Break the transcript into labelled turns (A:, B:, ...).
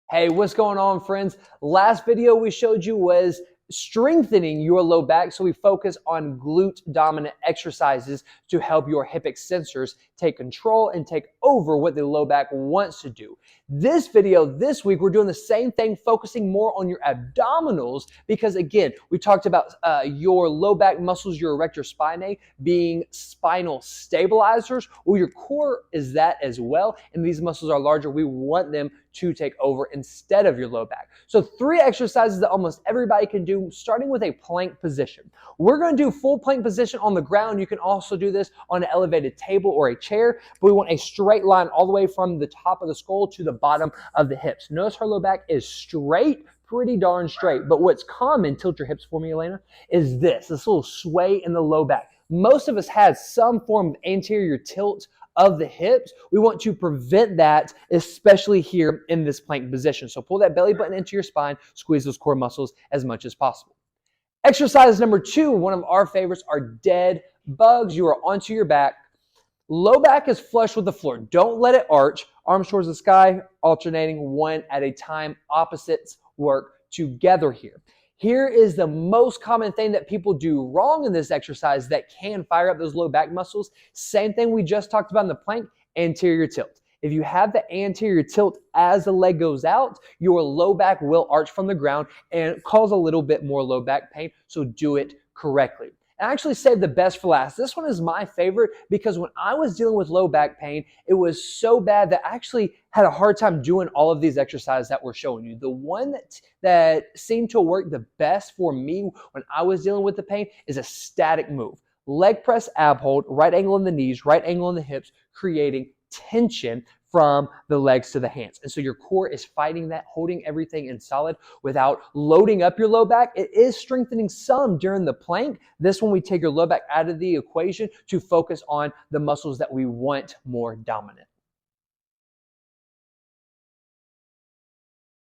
A: Hey, what's going on, friends? Last video we showed you was strengthening your low back, so we focus on glute dominant exercises to help your hip extensors take control and take over what the low back wants to do. This video this week, we're doing the same thing, focusing more on your abdominals because, again, we talked about your low back muscles, your erector spinae, being spinal stabilizers. Well, your core is that as well, and these muscles are larger. We want them to take over instead of your low back. So 3 exercises that almost everybody can do, starting with a plank position. We're going to do full plank position on the ground. You can also do this on an elevated table or a chair, but we want a straight line all the way from the top of the skull to the bottom of the hips. Notice our low back is straight, pretty darn straight. But what's common, tilt your hips for me, Elena, is this little sway in the low back. Most of us have some form of anterior tilt of the hips. We want to prevent that, especially here in this plank position. So pull that belly button into your spine, squeeze those core muscles as much as possible. Exercise number 2, one of our favorites, are dead bugs. You are onto your back. Low back is flush with the floor. Don't let it arch. Arms towards the sky, alternating one at a time. Opposites work together here. Here is the most common thing that people do wrong in this exercise that can fire up those low back muscles. Same thing we just talked about in the plank, anterior tilt. If you have the anterior tilt as the leg goes out, your low back will arch from the ground and cause a little bit more low back pain, so do it correctly. And I actually saved the best for last. This one is my favorite because when I was dealing with low back pain, it was so bad that I actually had a hard time doing all of these exercises that we're showing you. The one that seemed to work the best for me when I was dealing with the pain is a static move. Leg press, ab hold, right angle in the knees, right angle in the hips, creating tension from the legs to the hands. And so your core is fighting that, holding everything in solid without loading up your low back. It is strengthening some during the plank. This one, we take your low back out of the equation to focus on the muscles that we want more dominant.